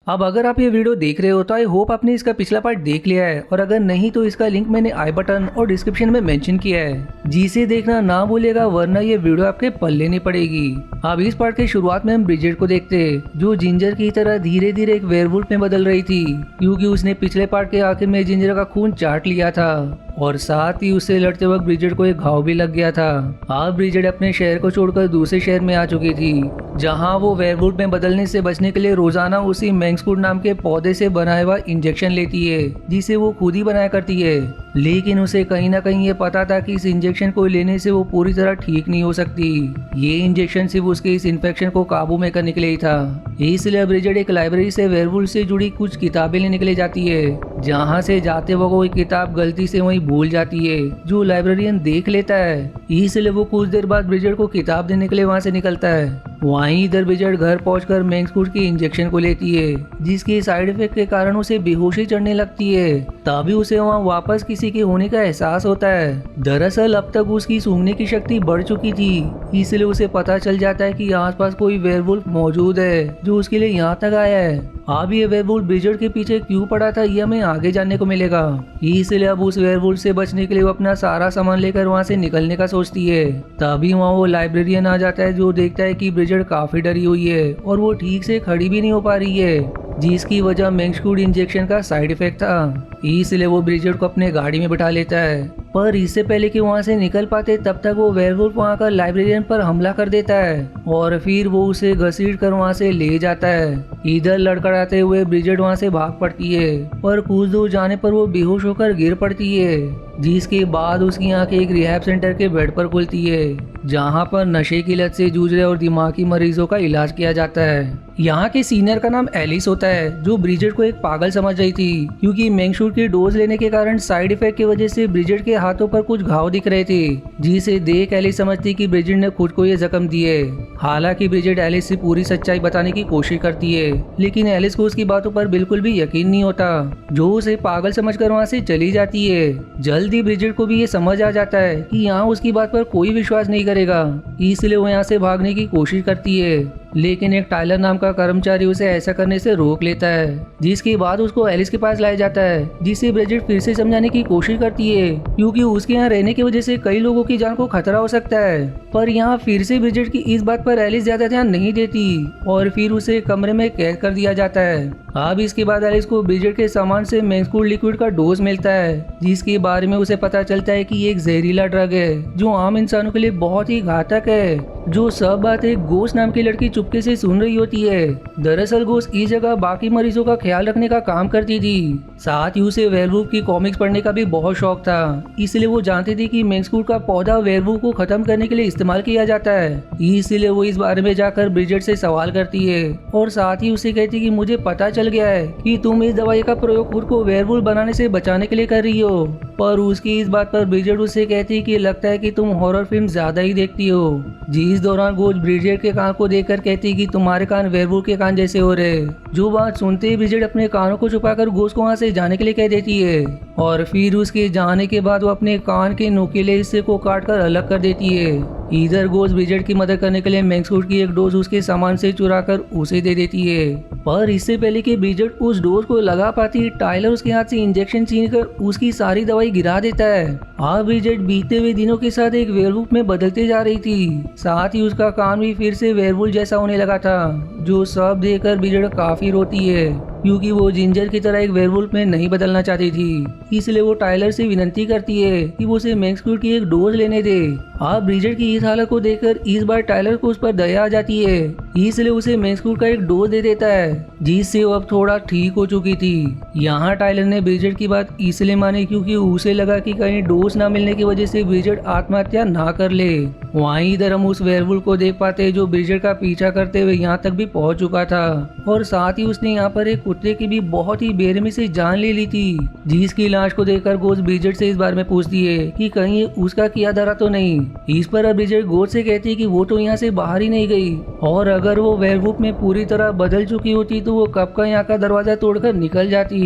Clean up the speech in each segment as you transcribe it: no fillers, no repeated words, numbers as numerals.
अब अगर आप ये वीडियो देख रहे हो तो आई होप आपने इसका पिछला पार्ट देख लिया है, और अगर नहीं तो इसका लिंक मैंने आई बटन और डिस्क्रिप्शन में मेंशन किया है, जिसे देखना ना भूलेगा वरना ये वीडियो आपके पल्ले नहीं पड़ेगी। अब इस पार्ट के शुरुआत में हम ब्रिजेट को देखते जो जिंजर की तरह धीरे धीरे एक वेयरवुल्फ में बदल रही थी, क्योंकि उसने पिछले पार्ट के आखिर में जिंजर का खून चाट लिया था और साथ ही उससे लड़ते वक्त ब्रिजेट को एक घाव भी लग गया था। अब ब्रिजेट अपने शहर को छोड़कर दूसरे शहर में आ चुकी थी, जहां वो वेयरवुल्फ में बदलने से बचने के लिए रोजाना उसी मैंक्सफूड नाम के पौधे से बनाया हुआ इंजेक्शन लेती है, जिसे वो खुद ही बनाया करती है। लेकिन उसे कहीं ना कहीं ये पता था कि इस इंजेक्शन को लेने से वो पूरी तरह ठीक नहीं हो सकती। ये इंजेक्शन सिर्फ उसके इस इन्फेक्शन को काबू में करने के लिए ही था। इसलिए ब्रिजेट एक लाइब्रेरी से वेयरवुल्फ से जुड़ी कुछ किताबें लेने के लिए जाती है, जहाँ से जाते वक्त वो किताब गलती से वहीं भूल जाती है, जो लाइब्रेरियन देख लेता है। इसलिए वो कुछ देर बाद ब्रिजेट को किताब देने के लिए वहाँ से निकलता है। वहीं इधर ब्रिजेट घर पहुंचकर मैंक्सफूड की इंजेक्शन को लेती है, जिसके साइड इफेक्ट के कारण उसे बेहोशी चढ़ने लगती है। तभी उसे वहाँ वापस किसी के होने का एहसास होता है। दरअसल अब तक उसकी सूंघने की शक्ति बढ़ चुकी थी, इसलिए उसे पता चल जाता है कि आसपास कोई वेयरवुल्फ मौजूद है जो उसके लिए यहाँ तक आया है। अब ये वेयरवुल्फ ब्रिजेट के पीछे क्यों पड़ा था ये हमें आगे जानने को मिलेगा। इसलिए अब उस वेयरवुल्फ से बचने के लिए वो अपना सारा सामान लेकर वहाँ से निकलने का सोचती है। तभी वहाँ वो लाइब्रेरियन आ जाता है, जो देखता है कि ब्रिजेट काफी डरी हुई है और वो ठीक से खड़ी भी नहीं हो पा रही है, जिसकी वजह मैंक्सफूड इंजेक्शन का साइड इफेक्ट था। इसलिए वो ब्रिजेट को अपने गाड़ी में बिठा लेता है, पर इससे पहले कि वहाँ से निकल पाते तब तक वो वेयरवुल्फ वहाँ का लाइब्रेरियन पर हमला कर देता है और फिर वो उसे घसीट कर वहाँ से ले जाता है। इधर लड़खड़ाते हुए ब्रिजेट वहाँ से भाग पड़ती है, पर कुछ दूर जाने पर वो बेहोश होकर गिर पड़ती है, जिसके बाद उसकी आंखें एक रिहैब सेंटर के बेड पर खुलती है, जहाँ पर नशे की लत से जूझ रहे और दिमागी मरीजों का इलाज किया जाता है। यहाँ के सीनियर का नाम एलिस होता है, जो ब्रिजेट को एक पागल समझ रही थी, क्योंकि मैंक्सफूड की डोज लेने के कारण साइड इफेक्ट की वजह से ब्रिजेट के हाथों पर कुछ घाव दिख रहे थे, जिसे देख एलिस समझती कि ब्रिजेट ने खुद को ये जख्म दिए। हालांकि ब्रिजेट एलिस से पूरी सच्चाई बताने की कोशिश करती है, लेकिन एलिस को उसकी बातों पर बिल्कुल भी यकीन नहीं होता, जो उसे पागल समझकर वहाँ से चली जाती है। जल्दी ब्रिजेट को भी ये समझ आ जाता है कि यहाँ उसकी बात पर कोई विश्वास नहीं करेगा, इसलिए वो यहाँ से भागने की कोशिश करती है। लेकिन एक टाइलर नाम का कर्मचारी उसे ऐसा करने से रोक लेता है, जिसके बाद उसको एलिस के पास लाया जाता है, जिसे ब्रिजेट फिर से समझाने की कोशिश करती है, क्योंकि उसके यहाँ रहने की वजह से कई लोगों की जान को खतरा हो सकता है। पर यहाँ फिर से ब्रिजेट की इस बात पर एलिस ज्यादा ध्यान नहीं देती और फिर उसे कमरे में कैद कर दिया जाता है। अब इसके बाद एलिस को ब्रिजेट के सामान से मैंक्सफूड लिक्विड का डोज मिलता है, जिसके बारे में उसे पता चलता है कि ये एक जहरीला ड्रग है जो आम इंसानों के लिए बहुत ही घातक है। जो सब बात एक गोस्ट नाम की लड़की चुपके से सुन रही होती है। दरअसल गोस्ट इस जगह बाकी मरीजों का ख्याल रखने का काम करती थी, साथ ही उसे वेयरवुल्फ की कॉमिक्स पढ़ने का भी बहुत शौक था, इसलिए वो जानती थी कि मैंक्सफूड का पौधा वेयरवुल्फ को खत्म करने के लिए इस्तेमाल किया जाता है। इसलिए वो इस बारे में जाकर ब्रिजेट से सवाल करती है और साथ ही उसे कहती कि मुझे पता चल गया है कि तुम इस दवाई का प्रयोग खुद को वेयरवुल्फ बनाने से बचाने के लिए कर रही हो। पर उसकी इस बात पर ब्रिजेट उससे कहती कि लगता है कि तुम हॉरर फिल्म ज्यादा ही देखती हो। जिस दौरान गोस्ट ब्रिजेट के कान को देखकर कहती कि तुम्हारे कान वेयरवुल्फ के कान जैसे हो रहे। जो बात सुनते ही ब्रिजेट अपने कानों को छुपाकर गोस्ट को वहाँ से जाने के लिए कह देती है, और फिर उसके जाने के बाद वो अपने कान के नुकीले हिस्से को काटकर अलग कर देती है। इधर गोस्ट ब्रिजेट की मदद करने के लिए मैंक्सफूड की एक डोज उसके सामान से चुराकर उसे दे देती है, पर इससे पहले कि ब्रिजेट उस डोज को लगा पाती, टाइलर उसके हाथ से इंजेक्शन छीनकर उसकी सारी दवाई गिरा देता है। अब ब्रिजेट बीते हुए दिनों के साथ एक वेयरवुल्फ में बदलते जा रही थी, साथ ही उसका कान भी फिर से वेयरवुल्फ जैसा होने लगा था, जो सब देखकर ब्रिजेट काफी रोती है, क्योंकि वो जिंजर की तरह एक वेयरवुल्फ में नहीं बदलना चाहती थी। इसलिए वो टाइलर से विनती करती है कि वो उसे मैंक्सफूड की एक डोज लेने दे। अब ब्रिजेट की इस हालत को देखकर इस बार टाइलर को उस पर दया आ जाती है, इसलिए उसे मैंक्सफूड का एक डोज दे देता है, जिससे वो अब थोड़ा ठीक हो चुकी थी। यहाँ टाइलर ने ब्रिजेट की बात इसलिए मानी क्योंकि उसे लगा कि कहीं डोज ना मिलने की वजह से ब्रिजेट आत्महत्या ना कर ले। वहीं इधर हम उस वेयरवुल्फ को देख पाते हैं, जो ब्रिजेट का पीछा करते हुए यहाँ तक भी पहुँच चुका था, और साथ ही उसने यहाँ पर एक कुत्ते की भी बहुत ही बेरहमी से जान ले ली थी, जिसकी लाश को देखकर गोस्ट ब्रिजेट से इस बारे में पूछती है कि कहीं ये उसका किया धरा तो नहीं। इस पर अब ब्रिजेट गोस्ट से कहती है कि वो तो यहाँ से बाहर ही नहीं गई, और अगर वो वेयरवुल्फ में पूरी तरह बदल चुकी होती तो वो कब का यहाँ का दरवाजा तोड़कर निकल जाती।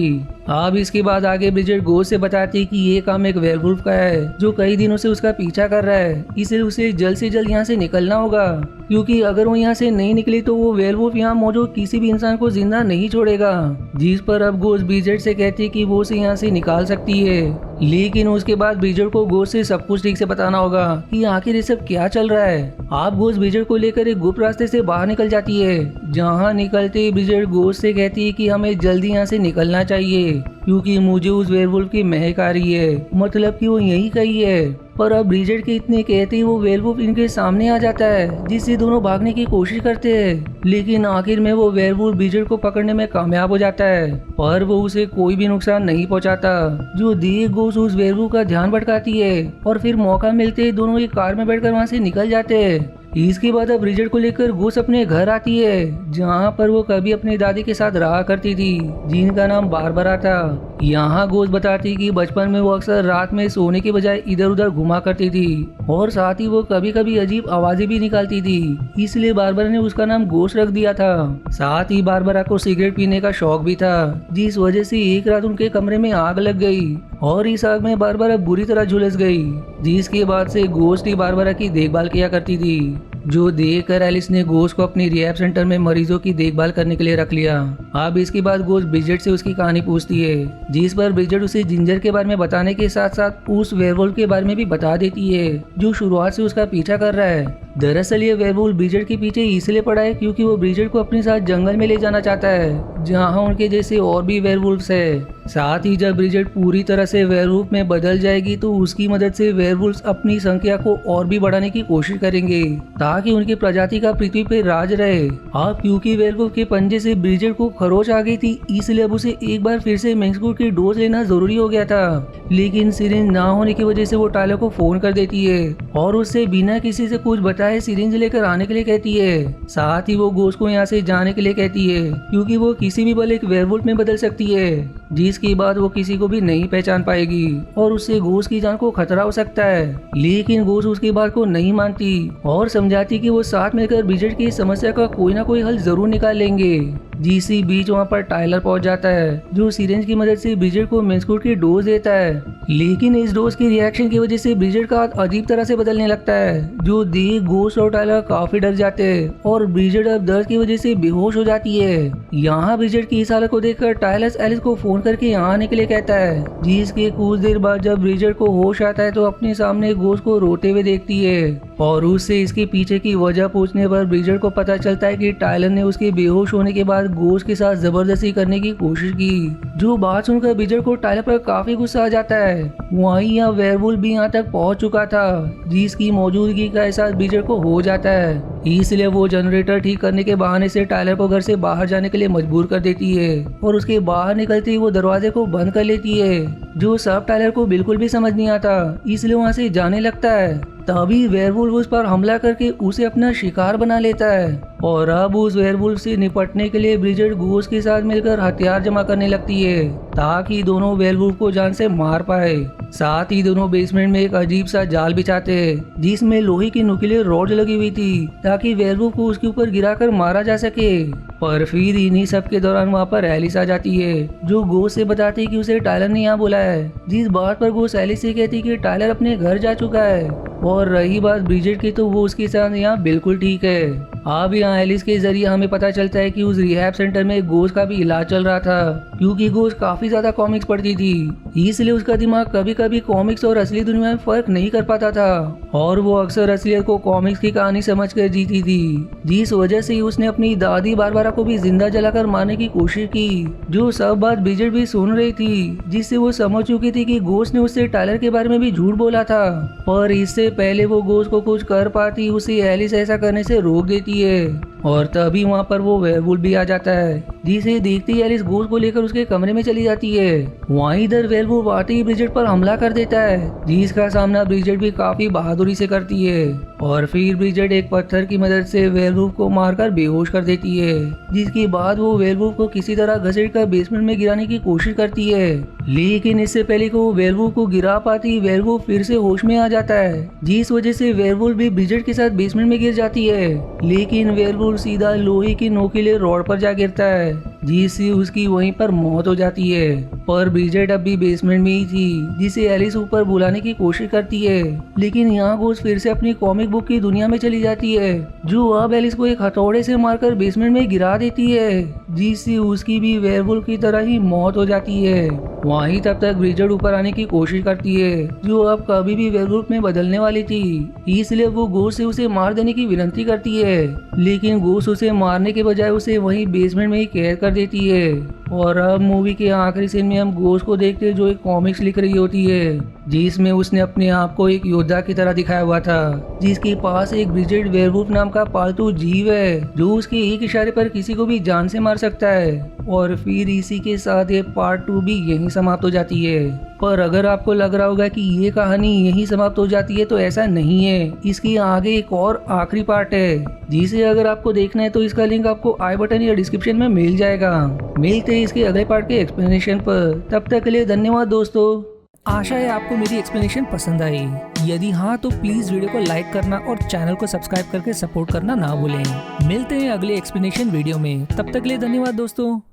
अब इसके बाद आगे ब्रिजेट गोस्ट से बताती है कि ये काम एक वेयरवुल्फ का है जो कई दिनों से उसका पीछा कर रहा है, इसलिए उसे जल्द से जल्द यहाँ से निकलना होगा, क्योंकि अगर वो यहाँ से नहीं निकली तो वो वेयरवुल्फ यहाँ मौजूद किसी भी इंसान को जिंदा नहीं छोड़ेगा। जिस पर अब गोस्ट ब्रिजेट से कहती है कि वो उसे यहाँ से निकाल सकती है, लेकिन उसके बाद ब्रिजेट को गोस्ट से सब कुछ ठीक से बताना होगा कि आखिर ये सब क्या चल रहा है। आप गोस्ट ब्रिजेट को लेकर एक गुप्त रास्ते से बाहर निकल जाती है, जहाँ निकलते ही ब्रिजेट गोस्ट से कहती है कि हमें जल्दी यहाँ से निकलना चाहिए, क्योंकि मुझे उस वेयरवुल्फ की महक आ रही है, मतलब कि वो यही कही है। पर अब ब्रिजेट के इतने कहते ही वो वेयरवुल्फ इनके सामने आ जाता है, जिससे दोनों भागने की कोशिश करते हैं, लेकिन आखिर में वो वेयरवुल्फ ब्रिजेट को पकड़ने में कामयाब हो जाता है, पर वो उसे कोई भी नुकसान नहीं पहुंचाता। जो देख गोस्ट उस वेयरवुल्फ का ध्यान भटकाती है और फिर मौका मिलते ही दोनों एक कार में बैठकर वहां से निकल जाते हैं। इसके बाद अब ब्रिजेट को लेकर गोस्ट अपने घर आती है, जहाँ पर वो कभी अपनी दादी के साथ रहा करती थी, जिनका नाम बारबरा था। यहाँ गोस्ट बताती कि बचपन में वो अक्सर रात में सोने के बजाय इधर उधर घुमा करती थी, और साथ ही वो कभी कभी अजीब आवाजें भी निकालती थी, इसलिए बारबरा ने उसका नाम गोस्ट रख दिया था। साथ ही बारबरा को सिगरेट पीने का शौक भी था, जिस वजह से एक रात उनके कमरे में आग लग गई और इस आग में बारबरा बुरी तरह झुलस गई, जिसके बाद से गोस्ट ही बारबरा की देखभाल किया करती थी। जो देखकर एलिस ने गोस्ट को अपनी रिहैब सेंटर में मरीजों की देखभाल करने के लिए रख लिया। अब इसके बाद गोस्ट ब्रिजेट से उसकी कहानी पूछती है, जिस पर ब्रिजेट उसे जिंजर के बारे में बताने के साथ साथ उस वेयरवुल्फ के बारे में भी बता देती है जो शुरुआत से उसका पीछा कर रहा है। दरअसल ये वेयरवुल्फ ब्रिजेट के पीछे इसलिए पड़ा है क्योंकि वो ब्रिजेट को अपने साथ जंगल में ले जाना चाहता है, जहाँ उनके जैसे और भी वेयरवुल्फ्स है। साथ ही जब ब्रिजेट पूरी तरह से वेयरवुल्फ में बदल जाएगी तो उसकी मदद से वेयरवुल्फ्स अपनी संख्या को और भी बढ़ाने की कोशिश करेंगे, ताकि उनकी प्रजाति का पृथ्वी पर राज रहे। अब क्योंकि वेयरवुल्फ के पंजे से ब्रिजेट को खरोच आ गई थी, इसलिए अब उसे एक बार फिर से मैक्सगुड की डोज लेना जरूरी हो गया था, लेकिन सिरिंज ना होने की वजह से वो टायलर को फोन कर देती है और उससे बिना किसी से कुछ बताए सिरिंज लेकर आने के लिए कहती है। साथ ही वो गोस्ट को यहाँ से जाने के लिए कहती है, क्योंकि वो किसी भी पल एक वेयरवुल्फ में बदल सकती है, जिसके बाद वो किसी को भी नहीं पहचान पाएगी और उससे गोस्ट की जान को खतरा हो सकता है। लेकिन गोस्ट उसकी बात को नहीं मानती और समझाती कि वो साथ मिलकर ब्रिजेट की समस्या का कोई ना कोई हल जरूर निकाल लेंगे। जिसी बीच वहाँ पर टायलर पहुंच जाता है, जो सिरिंज की मदद से ब्रिजेट को मैक्सगुड की डोज देता है, लेकिन इस डोज की रिएक्शन की वजह से ब्रिजेट का हाथ अजीब तरह से बदलने लगता है, जो देख गोस्ट और टायलर काफी डर जाते हैं और ब्रिजेट अब दर्द की वजह से बेहोश हो जाती है। यहाँ ब्रिजेट की इस हालत को देखकर टायलर एलिस को फोन करके यहाँ आने के लिए कहता है, जिसके कुछ देर बाद जब ब्रिजेट को होश आता है तो अपने सामने गोस्ट को रोते हुए देखती है और उससे इसके पीछे की वजह पूछने पर ब्रिजेट को पता चलता है कि टायलर ने उसके बेहोश होने के बाद गोस्ट के साथ जबरदस्ती करने की कोशिश की। जो बात सुनकर ब्रिजेट को टायलर पर काफी गुस्सा आ जाता है। वहीं यह वेयरवुल्फ भी यहाँ तक पहुँच चुका था, जिसकी मौजूदगी का एहसास ब्रिजेट को हो जाता है, इसलिए वो जनरेटर ठीक करने के बहाने से टायलर को घर से बाहर जाने के लिए मजबूर कर देती है और उसके बाहर निकलते ही वो दरवाजे को बंद कर लेती है, जो सब टायलर को बिल्कुल भी समझ नहीं आता, इसलिए वहाँ से जाने लगता है। तभी वेयरवुल्फ उस पर हमला करके उसे अपना शिकार बना लेता है और अब उस वेयरवुल्फ से निपटने के लिए ब्रिजेट गोस्ट के साथ मिलकर हथियार जमा करने लगती है, ताकि दोनों वेयरवुल्फ को जान से मार पाए। साथ ही दोनों बेसमेंट में एक अजीब सा जाल बिछाते हैं, जिसमें लोहे की नुकीले रॉड लगी हुई थी, ताकि वेयरवुल्फ को उसके ऊपर गिराकर मारा जा सके। पर फिर इन्हीं सब के दौरान वहाँ पर एलिस आ जाती है, जो गोस्ट से बताती है कि उसे टायलर ने यहाँ बुलाया है, जिस बात पर गोस्ट एलिस से कहती है कि टायलर अपने घर जा चुका है। और रही बात ब्रिजेट की, तो वो उसके साथ यहाँ बिल्कुल ठीक है। अब यहाँ एलिस के जरिए हमें पता चलता है कि उस रिहैब सेंटर में गोस्ट का भी इलाज चल रहा था, क्योंकि गोस्ट काफी ज्यादा कॉमिक्स पढ़ती थी, इसलिए उसका दिमाग कभी कभी कॉमिक्स और असली दुनिया में फर्क नहीं कर पाता था और वो अक्सर असलियत को कॉमिक्स की कहानी समझकर जीती थी, जिस वजह से उसने अपनी दादी बारबरा को भी जिंदा जलाकर मारने की कोशिश की। जो सब बात ब्रिजेट भी सुन रही थी, जिससे वो समझ चुकी थी कि गोस्ट ने उससे टायलर के बारे में भी झूठ बोला था, पर इससे पहले वो गोस्ट को कुछ कर पाती उसे एलिस ऐसा करने से रोक देती है। और तभी वहाँ पर वो वेयरवुल्फ भी आ जाता है, जिसे देखते ही एलिस गोस्ट को लेकर उसके कमरे में चली जाती है। वहीं इधर वेयरवुल्फ आते ही ब्रिजेट पर हमला कर देता है, जिसका सामना ब्रिजेट भी काफी बहादुरी से करती है और फिर ब्रिजेट एक पत्थर की मदद से वेयरवुल्फ को मारकर बेहोश कर देती है, जिसके बाद वो वेयरवुल्फ को किसी तरह घसीटकर बेसमेंट में गिराने की कोशिश करती है। लेकिन इससे पहले कि वो वेयरवुल्फ को गिरा पाती, वेयरवुल्फ फिर से होश में आ जाता है, जिस वजह से वेयरवुल्फ भी ब्रिजेट के साथ बेसमेंट में गिर जाती है। लेकिन वेयरवुल्फ और सीधा लोहे की नोकीले रॉड पर जा गिरता है, जिससे उसकी वहीं पर मौत हो जाती है। पर ब्रिजेट अब भी बेसमेंट में ही थी, जिसे एलिस ऊपर बुलाने की कोशिश करती है, लेकिन यहाँ गोस फिर से अपनी कॉमिक बुक की दुनिया में चली जाती है, जो अब एलिस को एक हथौड़े से मारकर बेसमेंट में गिरा देती है, जिससे उसकी भी वेयरवुल्फ की तरह ही मौत हो जाती है। वहीं तब तक ब्रिजेट ऊपर आने की कोशिश करती है, जो अब कभी भी वेयरवुल्फ में बदलने वाली थी, इसलिए वो गोस से उसे मार देने की विनती करती है, लेकिन गोस उसे मारने के बजाय उसे वहीं बेसमेंट में ही कैद कर देती है। और अब मूवी के आखिरी सीन में हम गोस को देखते हैं, जो एक कॉमिक्स लिख रही होती है, जिसमें उसने अपने आप को एक योद्धा की तरह दिखाया हुआ था, जिसके पास एक ब्रिजेट वेयरवुल्फ नाम का पालतू जीव है, जो उसके एक इशारे पर किसी को भी जान से मार सकता है। और फिर इसी के साथ ये पार्ट 2 भी यहीं समाप्त हो जाती है। पर अगर आपको लग रहा होगा कि ये कहानी यहीं समाप्त हो जाती है, तो ऐसा नहीं है। इसकी आगे एक और आखिरी पार्ट है, जिसे अगर आपको देखना है तो इसका लिंक आपको आई बटन या डिस्क्रिप्शन में मिल जाएगा। मिलते हैं इसके अगले पार्ट के एक्सप्लेनेशन पर। तब तक के लिए धन्यवाद दोस्तों। आशा है आपको मेरी एक्सप्लेनेशन पसंद आई। यदि हाँ तो प्लीज वीडियो को लाइक करना और चैनल को सब्सक्राइब करके सपोर्ट करना ना भूलें। मिलते हैं अगले एक्सप्लेनेशन वीडियो में। तब तक के लिए धन्यवाद दोस्तों।